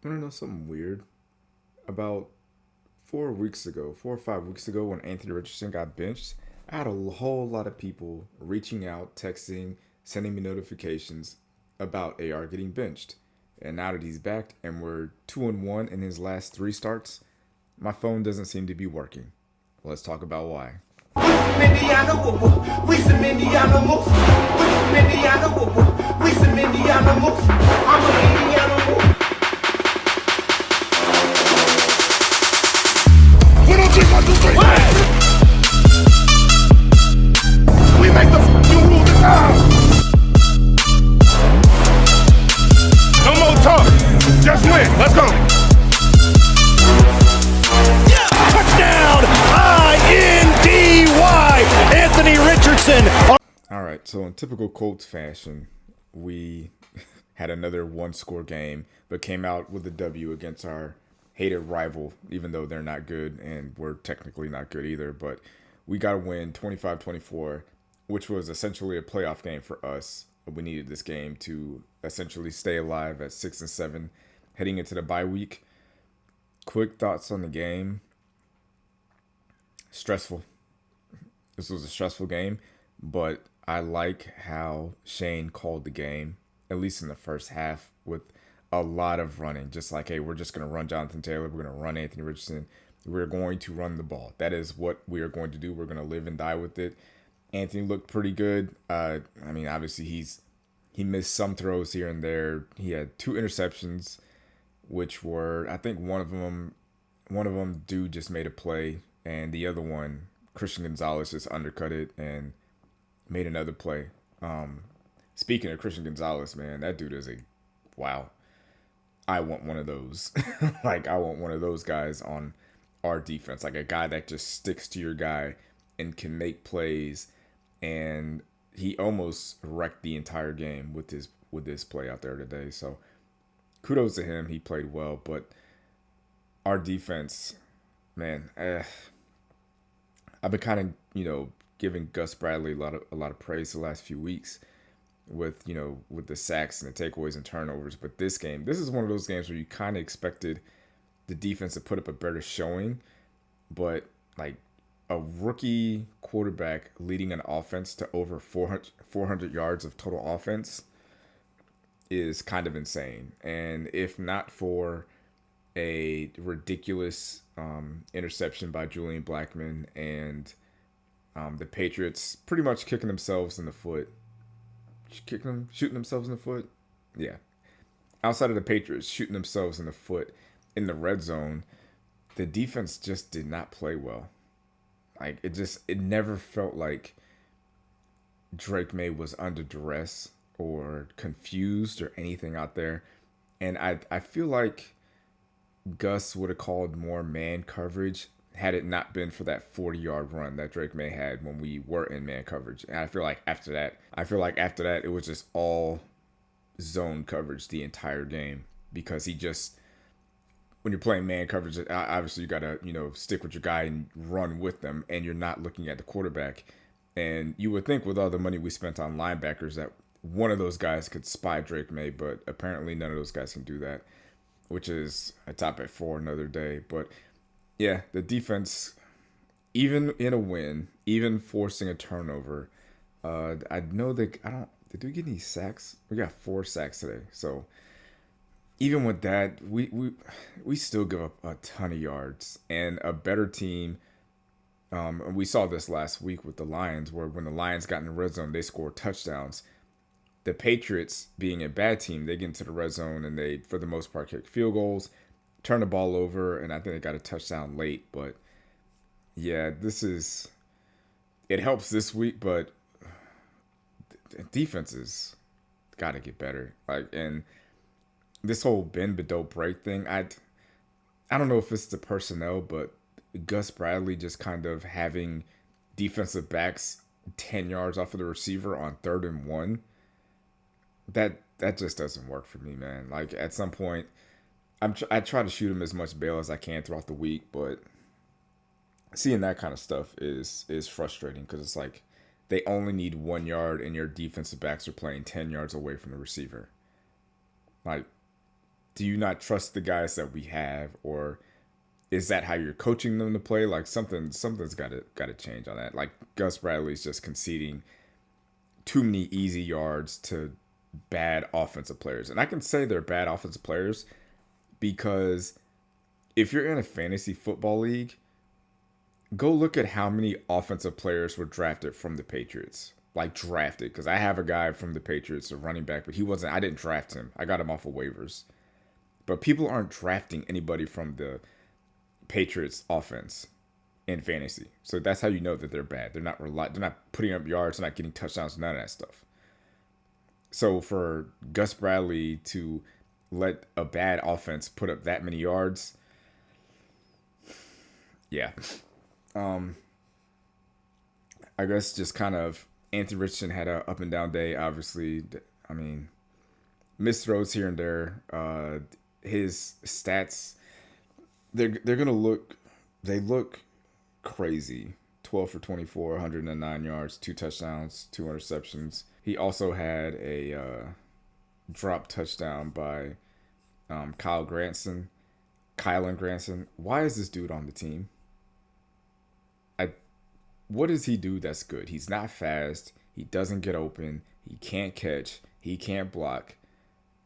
Want to know something weird? About 4 or 5 weeks ago, when Anthony Richardson got benched, I had a whole lot of people reaching out, texting, sending me notifications about AR getting benched. And now that he's back and we're 2-1 in his last three starts, my phone doesn't seem to be working. Let's talk about why. We some Indiana moves. We some Indiana moves. We some Indiana moves. I'm an Indiana move. We don't take 1, 2, 3. We make the f***ing rule this time. No more talk. Just win. Let's go. Touchdown! I-N-D-Y! Anthony Richardson. All right, so in typical Colts fashion, we had another one-score game, but came out with a W against our hated rival, even though they're not good, and we're technically not good either. But we got a win 25-24, which was essentially a playoff game for us. We needed this game to essentially stay alive at 6-7, heading into the bye week. Quick thoughts on the game. Stressful. This was a stressful game, but I like how Shane called the game, at least in the first half, with a lot of running. Just like, hey, we're just going to run Jonathan Taylor. We're going to run Anthony Richardson. We're going to run the ball. That is what we are going to do. We're going to live and die with it. Anthony looked pretty good. Obviously, he missed some throws here and there. He had 2 interceptions, which were, I think one of them, dude just made a play, and the other one, Christian Gonzalez, just undercut it and made another play. Speaking of Christian Gonzalez, man, that dude is wow. I want one of those. Like, I want one of those guys on our defense. Like, a guy that just sticks to your guy and can make plays. And he almost wrecked the entire game with this play out there today. So kudos to him. He played well. But our defense, man, I've been kind of, giving Gus Bradley a lot of praise the last few weeks with the sacks and the takeaways and turnovers. But this is one of those games where you kind of expected the defense to put up a better showing, but like a rookie quarterback leading an offense to over 400 yards of total offense is kind of insane. And if not for a ridiculous interception by Julian Blackmon and the Patriots pretty much kicking themselves in the foot. Shooting themselves in the foot? Yeah. Outside of the Patriots shooting themselves in the foot in the red zone, the defense just did not play well. Like, it never felt like Drake May was under duress or confused or anything out there. And I feel like Gus would have called more man coverage had it not been for that 40-yard run that Drake May had when we were in man coverage. And I feel like after that, it was just all zone coverage the entire game, because when you're playing man coverage, obviously you got to, stick with your guy and run with them, and you're not looking at the quarterback. And you would think with all the money we spent on linebackers that one of those guys could spy Drake May, but apparently none of those guys can do that, which is a topic for another day. But yeah, the defense, even in a win, even forcing a turnover, I know that did we get any sacks? We got 4 sacks today. So even with that, we still give up a ton of yards. And a better team, and we saw this last week with the Lions, where when the Lions got in the red zone, they scored touchdowns. The Patriots, being a bad team, they get into the red zone and they, for the most part, kick field goals, turn the ball over, and I think they got a touchdown late. But yeah, it helps this week, but defenses got to get better. Like, and this whole bend but don't break thing, I don't know if it's the personnel, but Gus Bradley just kind of having defensive backs 10 yards off of the receiver on 3rd and 1. That just doesn't work for me, man. Like, at some point, I try to shoot him as much bail as I can throughout the week, but seeing that kind of stuff is frustrating, because it's like they only need 1 yard and your defensive backs are playing 10 yards away from the receiver. Like, do you not trust the guys that we have, or is that how you're coaching them to play? Like something's got to change on that. Like Gus Bradley's just conceding too many easy yards to bad offensive players. And I can say they're bad offensive players because if you're in a fantasy football league, go look at how many offensive players were drafted from the Patriots. Like drafted, because I have a guy from the Patriots, a running back, but he wasn't. I didn't draft him. I got him off of waivers. But people aren't drafting anybody from the Patriots offense in fantasy. So that's how you know that they're bad. They're not putting up yards, they're not getting touchdowns, none of that stuff. So for Gus Bradley to let a bad offense put up that many yards, yeah. I guess just kind of Anthony Richardson had a up and down day. Obviously, I mean, missed throws here and there. His stats, they're gonna look, they look crazy. 12 for 24, 109 yards, 2 touchdowns, 2 interceptions. He also had a drop touchdown by Kylan Granson. Why is this dude on the team? I What does he do that's good? He's not fast. He doesn't get open. He can't catch. He can't block.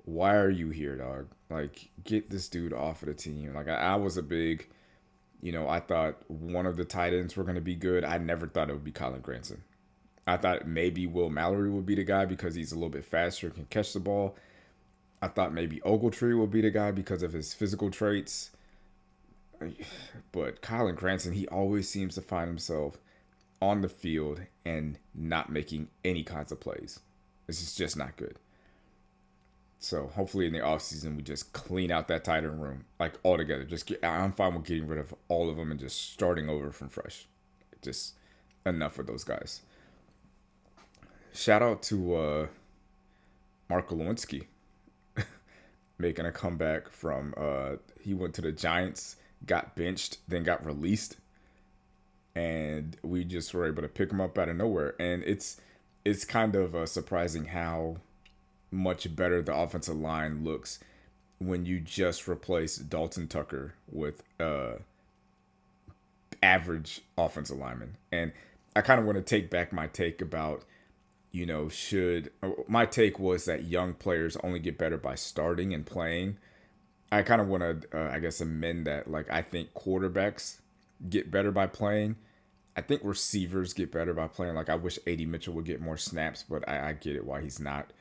Why are you here, dog? Like, get this dude off of the team. Like, I was a big, I thought one of the tight ends were going to be good. I never thought it would be Colin Granson. I thought maybe Will Mallory would be the guy because he's a little bit faster, can catch the ball. I thought maybe Ogletree would be the guy because of his physical traits. But Colin Granson, he always seems to find himself on the field and not making any kinds of plays. This is just not good. So hopefully in the offseason we just clean out that tight end room like altogether. I'm fine with getting rid of all of them and just starting over from fresh. Just enough of those guys. Shout out to Mark Lewinsky making a comeback from he went to the Giants, got benched, then got released, and we just were able to pick him up out of nowhere. And it's kind of surprising how much better the offensive line looks when you just replace Dalton Tucker with average offensive lineman. And I kind of want to take back my take about, my take was that young players only get better by starting and playing. I kind of want to, I guess, amend that. Like, I think quarterbacks get better by playing. I think receivers get better by playing. Like, I wish A.D. Mitchell would get more snaps, but I get it why he's not.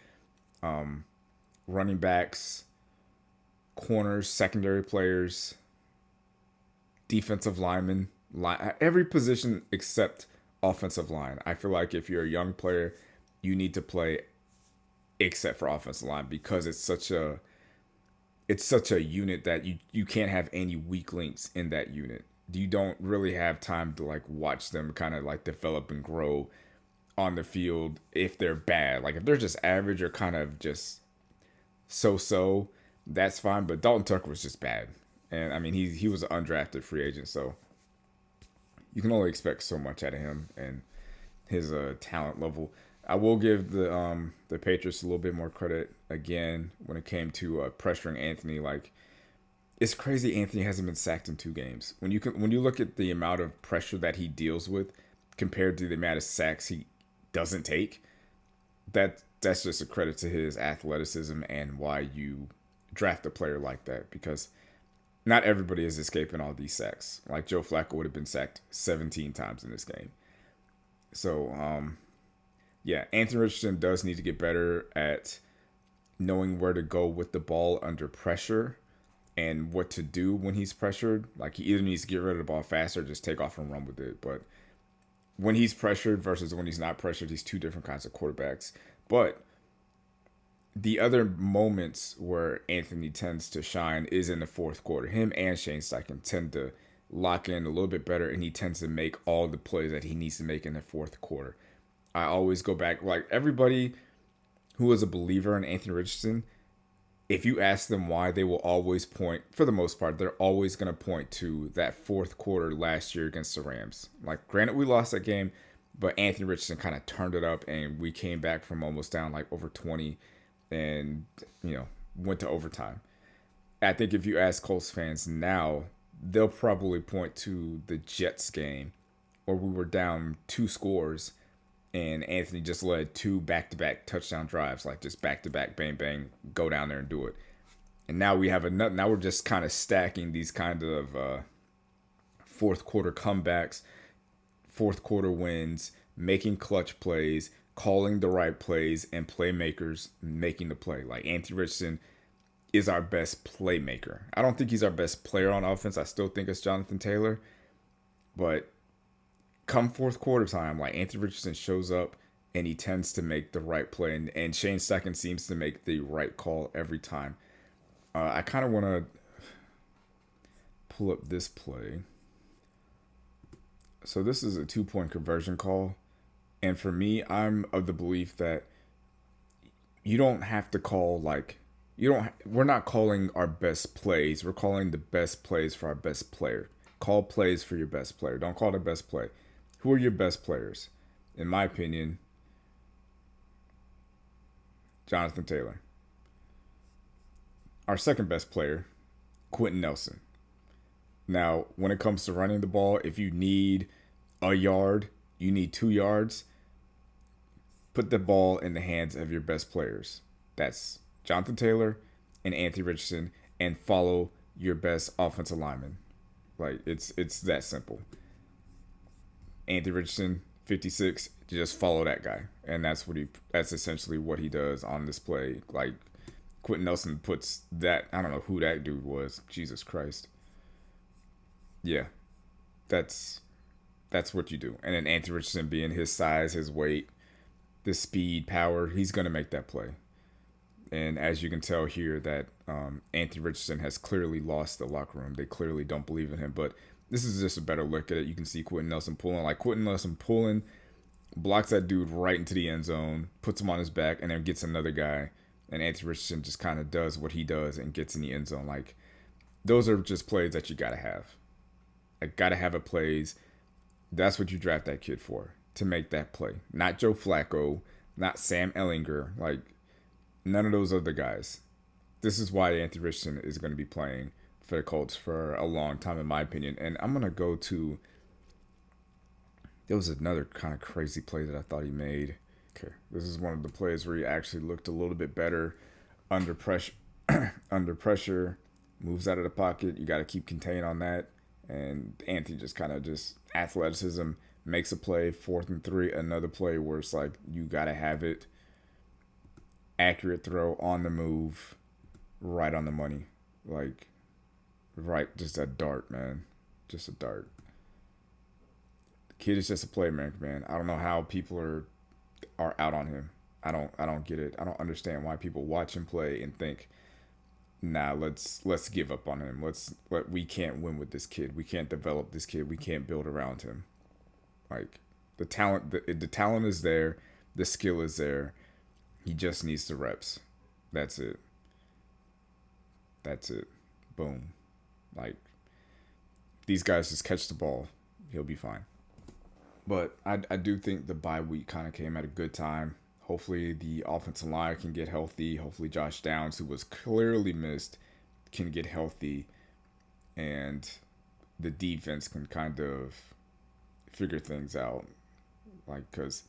Running backs, corners, secondary players, defensive linemen, every position except offensive line. I feel like if you're a young player, you need to play except for offensive line because it's such a unit that you can't have any weak links in that unit. You don't really have time to like watch them kind of like develop and grow on the field if they're bad. Like if they're just average or kind of just so, that's fine. But Dalton Tucker was just bad. And I mean he was an undrafted free agent, so you can only expect so much out of him and his talent level. I will give the Patriots a little bit more credit again when it came to pressuring Anthony. Like, it's crazy Anthony hasn't been sacked in 2 games. When you look at the amount of pressure that he deals with compared to the amount of sacks he doesn't take, that's just a credit to his athleticism and why you draft a player like that, because not everybody is escaping all these sacks. Like Joe Flacco would have been sacked 17 times in this game. So, yeah, Anthony Richardson does need to get better at knowing where to go with the ball under pressure and what to do when he's pressured. Like, he either needs to get rid of the ball faster or just take off and run with it. But when he's pressured versus when he's not pressured, he's 2 different kinds of quarterbacks. But the other moments where Anthony tends to shine is in the fourth quarter. Him and Shane Steichen tend to lock in a little bit better, and he tends to make all the plays that he needs to make in the fourth quarter. I always go back, like everybody who is a believer in Anthony Richardson, if you ask them why, they will always point, for the most part, they're always going to point to that fourth quarter last year against the Rams. Like, granted, we lost that game, but Anthony Richardson kind of turned it up, and we came back from almost down like over 20 and, went to overtime. I think if you ask Colts fans now, they'll probably point to the Jets game where we were down 2 scores and Anthony just led 2 back-to-back touchdown drives, like just back-to-back, bang, bang, go down there and do it. And now we have another. Now we're just kind of stacking these kind of fourth quarter comebacks, fourth quarter wins, making clutch plays, calling the right plays, and playmakers making the play. Like Anthony Richardson is our best playmaker. I don't think he's our best player on offense. I still think it's Jonathan Taylor. But come fourth quarter time, like Anthony Richardson shows up and he tends to make the right play. And Shane Steichen seems to make the right call every time. I kind of want to pull up this play. So this is a 2-point conversion call. And for me, I'm of the belief that you don't have to call we're not calling our best plays. We're calling the best plays for our best player. Call plays for your best player. Don't call the best play. Who are your best players? In my opinion, Jonathan Taylor. Our second best player, Quentin Nelson. Now, when it comes to running the ball, if you need a yard, you need 2 yards, put the ball in the hands of your best players. That's Jonathan Taylor and Anthony Richardson, and follow your best offensive lineman. Like, it's that simple. Anthony Richardson, 56, just follow that guy. And that's essentially what he does on this play. Like, Quentin Nelson puts that, I don't know who that dude was. Jesus Christ. Yeah. That's what you do. And then Anthony Richardson, being his size, his weight, the speed, power, he's going to make that play. And as you can tell here, that Anthony Richardson has clearly lost the locker room. They clearly don't believe in him. But this is just a better look at it. You can see Quentin Nelson pulling. Like, Quentin Nelson pulling, blocks that dude right into the end zone, puts him on his back, and then gets another guy. And Anthony Richardson just kind of does what he does and gets in the end zone. Like, those are just plays that you got to have. Like, got to have a plays. That's what you draft that kid for, to make that play. Not Joe Flacco, not Sam Ellinger. Like, none of those other guys. This is why Anthony Richardson is going to be playing for the Colts for a long time, in my opinion. And I'm going to go to... There was another kind of crazy play that I thought he made. Okay, this is one of the plays where he actually looked a little bit better under pressure. Under pressure, moves out of the pocket. You got to keep contained on that. And Anthony just kind of athleticism, makes a play, 4th and 3, another play where it's like you got to have it. Accurate throw, on the move, right on the money. Like, right, just a dart, man. Just a dart. The kid is just a playmaker, man. I don't know how people are out on him. I don't get it. I don't understand why people watch him play and think, nah, let's give up on him. We can't win with this kid. We can't develop this kid. We can't build around him. Like, the talent is there, the skill is there. He just needs the reps. That's it. Boom. Like, these guys just catch the ball, he'll be fine. But I do think the bye week kind of came at a good time. Hopefully the offensive line can get healthy. Hopefully Josh Downs, who was clearly missed, can get healthy. And the defense can kind of figure things out. Like, because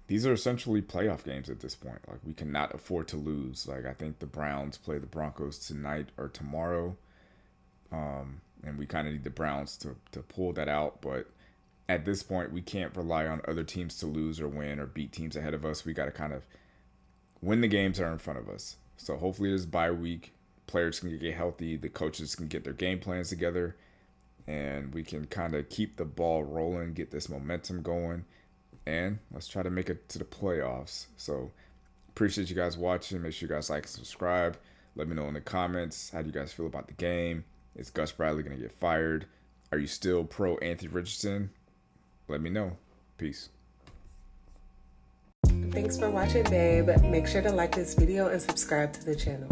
these are essentially playoff games at this point. Like, we cannot afford to lose. Like, I think the Browns play the Broncos tonight or tomorrow. And we kind of need the Browns to pull that out. But at this point, we can't rely on other teams to lose or win or beat teams ahead of us. We got to kind of win the games that are in front of us. So hopefully this bye week, players can get healthy, the coaches can get their game plans together, and we can kind of keep the ball rolling, get this momentum going, and let's try to make it to the playoffs. So appreciate you guys watching. Make sure you guys like and subscribe. Let me know in the comments, how do you guys feel about the game? Is Gus Bradley going to get fired? Are you still pro Anthony Richardson? Let me know. Peace. Thanks for watching, babe. Make sure to like this video and subscribe to the channel.